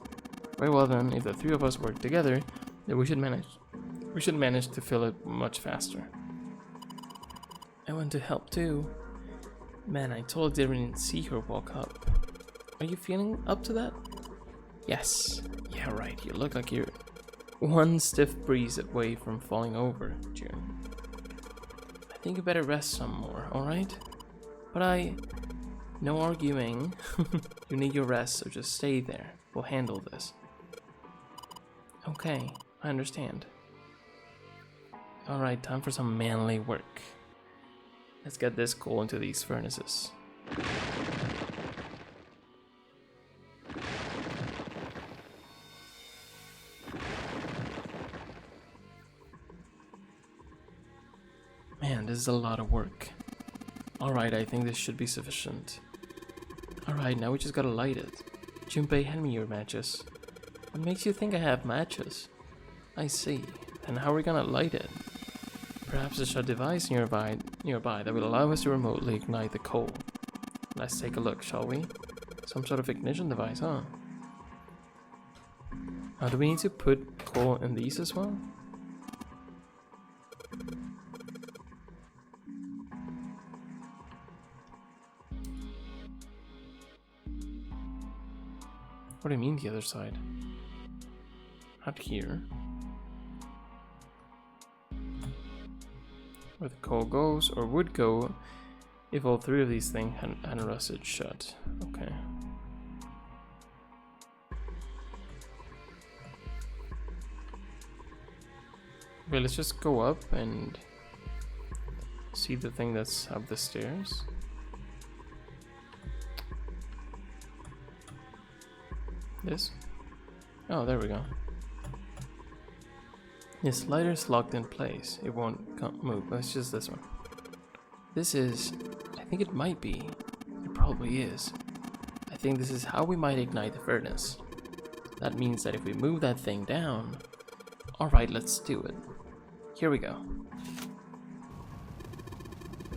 Very well then, if the three of us work together, then we should manage to fill it much faster. I want to help too. Man, I totally didn't see her walk up. Are you feeling up to that? Yes. Yeah, right. You look like you're one stiff breeze away from falling over, June. I think you better rest some more, alright? But no arguing. You need your rest, so just stay there. We'll handle this. Okay, I understand. Alright, time for some manly work. Let's get this coal into these furnaces. Man, this is a lot of work. Alright, I think this should be sufficient. Alright, now we just gotta light it. Junpei, hand me your matches. What makes you think I have matches? I see. Then how are we gonna light it? Perhaps there's a device nearby that will allow us to remotely ignite the coal. Let's take a look, shall we? Some sort of ignition device, huh? Now, do we need to put coal in these as well? What do you mean the other side? Not here. Where the coal goes, or would go, if all three of these things hadn't rusted shut. Okay. Okay, let's just go up and see the thing that's up the stairs. This? Oh, there we go. This lighter's locked in place. It won't move. It's just this one. This is... I think it might be. It probably is. I think this is how we might ignite the furnace. That means that if we move that thing down... Alright, let's do it. Here we go.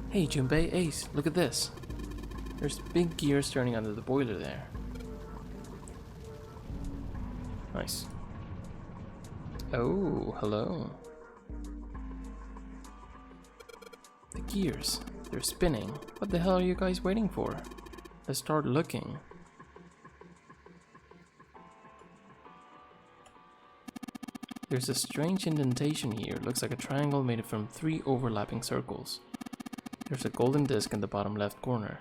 Hey Junpei, Ace, look at this. There's big gears turning under the boiler there. Nice. Oh, hello. The gears, they're spinning. What the hell are you guys waiting for? Let's start looking. There's a strange indentation here. Looks like a triangle made from 3 overlapping circles. There's a golden disc in the bottom left corner.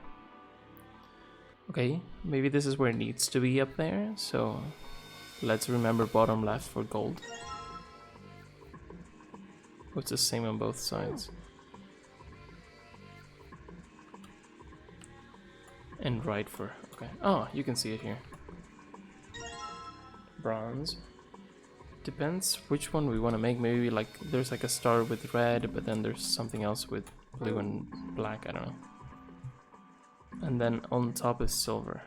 Okay, maybe this is where it needs to be up there, so let's remember bottom left for gold. It's the same on both sides. And right for... okay. Oh, you can see it here. Bronze. Depends which one we want to make. Maybe like there's like a star with red, but then there's something else with blue and black. I don't know. And then on top is silver.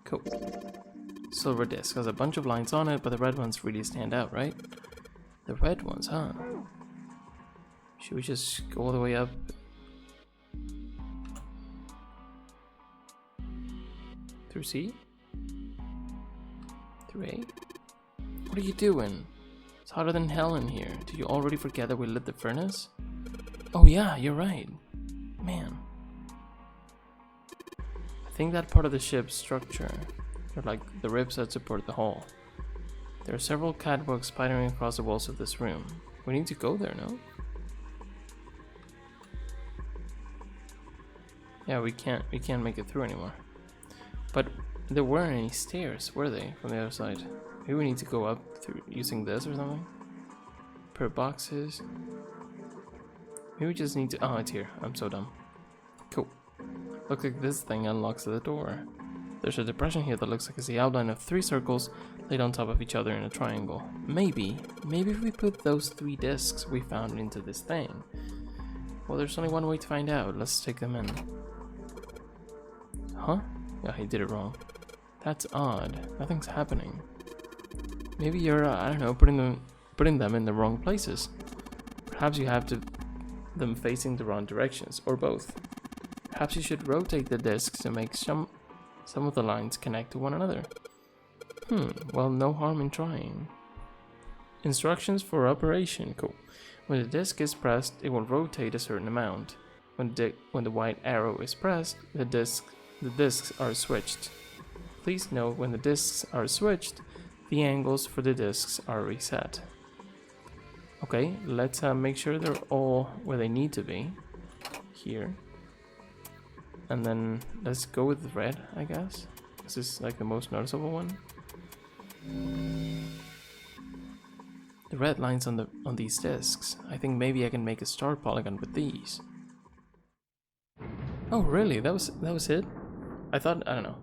Cool. Silver disc has a bunch of lines on it, but the red ones really stand out, right? The red ones, huh? Should we just go all the way up? Through C? Through A? What are you doing? It's hotter than hell in here. Did you already forget that we lit the furnace? Oh yeah, you're right. Man, I think that part of the ship's structure. They're like the ribs that support the hull. There are several catwalks spidering across the walls of this room. We need to go there, no? Yeah, we can't make it through anymore. But there weren't any stairs, were they, from the other side? Maybe we need to go up through using this or something? Per boxes. Maybe we just need to. Oh, it's here. I'm so dumb. Cool. Looks like this thing unlocks the door. There's a depression here that looks like it's the outline of 3 circles laid on top of each other in a triangle. Maybe if we put those 3 discs we found into this thing. Well, there's only one way to find out. Let's take them in. Huh? Yeah, he did it wrong. That's odd. Nothing's happening. Maybe you're, I don't know, putting them in the wrong places. Perhaps you have them facing the wrong directions, or both. Perhaps you should rotate the discs to make some of the lines connect to one another. Well, no harm in trying. Instructions for operation. Cool. When the disc is pressed, it will rotate a certain amount. When the white arrow is pressed, the discs are switched. Please note when the discs are switched, the angles for the discs are reset. Okay, let's make sure they're all where they need to be. Here. And then let's go with red, I guess. This is like the most noticeable one. The red lines on these discs. I think maybe I can make a star polygon with these. Oh really? That was it? I don't know.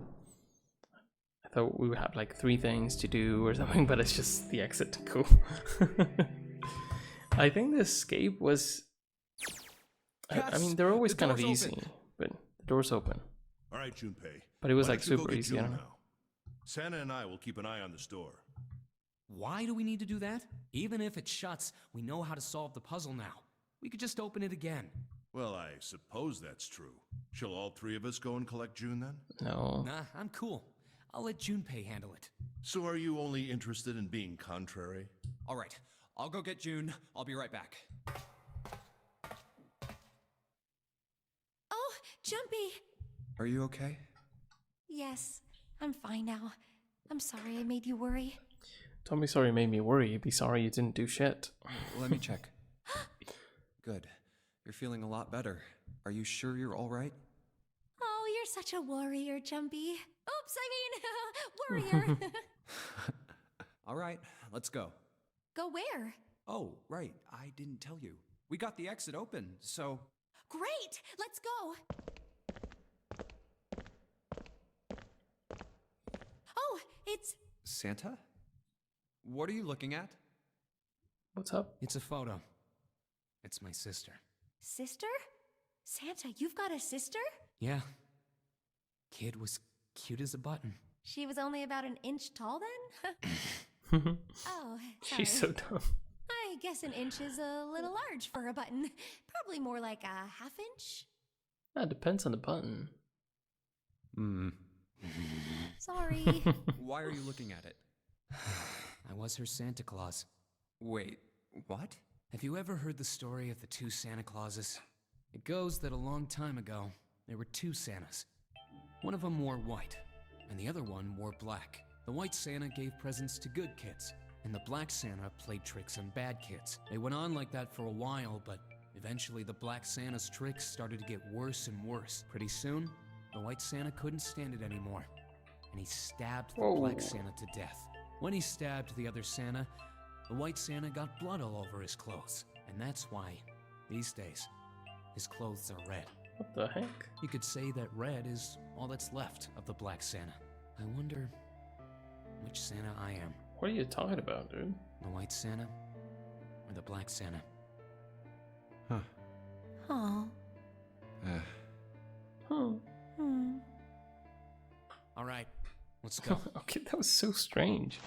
I thought we would have like 3 things to do or something, but it's just the exit. Cool. I think the escape was. I mean, they're always kind of easy, but the door's open. All right, Junpei. But it was Why like don't you go super get easy. I June don't know. now? Santa and I will keep an eye on the store. Why do we need to do that? Even if it shuts, we know how to solve the puzzle now. We could just open it again. Well, I suppose that's true. Shall all 3 of us go and collect June then? No. Nah, I'm cool. I'll let Junpei handle it. So are you only interested in being contrary? All right, I'll go get June. I'll be right back. Oh, Jumpy! Are you okay? Yes, I'm fine now. I'm sorry I made you worry. Don't be sorry it made me worry. Be sorry you didn't do shit. Let me check. Good. You're feeling a lot better. Are you sure you're all right? Oh, you're such a warrior, Jumpy. Oops, I mean, warrior. All right, let's go. Go where? Oh, right. I didn't tell you. We got the exit open, so... Great! Let's go! Oh, it's... Santa? What are you looking at? What's up? It's a photo. It's my sister. Sister? Santa, you've got a sister? Yeah. Kid was cute as a button. She was only about an inch tall then? Oh, sorry. She's so dumb. I guess an inch is a little large for a button. Probably more like a half inch. That depends on the button. Sorry. Why are you looking at it? I was her Santa Claus. Wait, what? Have you ever heard the story of the 2 Santa Clauses? It goes that a long time ago, there were 2 Santas. One of them wore white, and the other one wore black. The white Santa gave presents to good kids, and the black Santa played tricks on bad kids. They went on like that for a while, but eventually the black Santa's tricks started to get worse and worse. Pretty soon, the white Santa couldn't stand it anymore, and he stabbed the black Santa to death. When he stabbed the other Santa, the white Santa got blood all over his clothes, and that's why, these days, his clothes are red. What the heck? You could say that red is all that's left of the black Santa. I wonder which Santa I am. What are you talking about, dude? The white Santa or the black Santa? Huh. Oh. Huh. All right, let's go. Okay, that was so strange.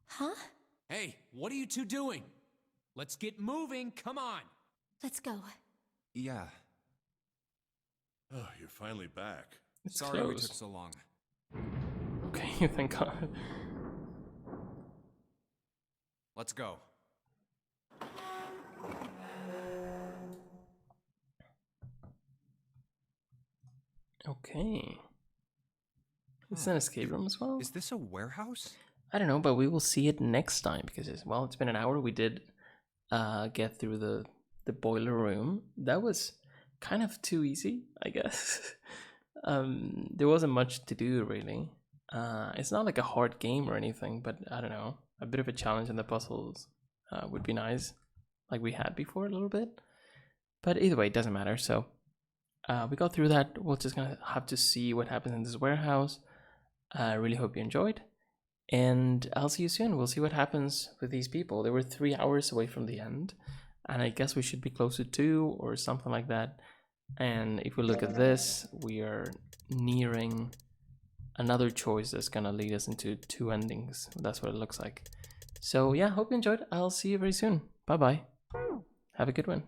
Huh? Hey, what are you 2 doing? Let's get moving, come on! Let's go. Yeah. Oh, you're finally back. It's Sorry we closed. took so long. Okay, thank God. Let's go. Okay. It's an escape room as well? Is this a warehouse? I don't know, but we will see it next time because it's been an hour. We did get through the boiler room. That was kind of too easy, I guess. There wasn't much to do really. It's not like a hard game or anything, but I don't know. A bit of a challenge in the puzzles would be nice, like we had before a little bit. But either way, it doesn't matter. So we got through that. We're just gonna have to see what happens in this warehouse. I really hope you enjoyed. And I'll see you soon. We'll see what happens with these people. They were 3 hours away from the end. And I guess we should be close to 2 or something like that. And if we look at this, we are nearing another choice that's gonna lead us into 2 endings. That's what it looks like. So yeah, hope you enjoyed. I'll see you very soon. Bye bye. Have a good one.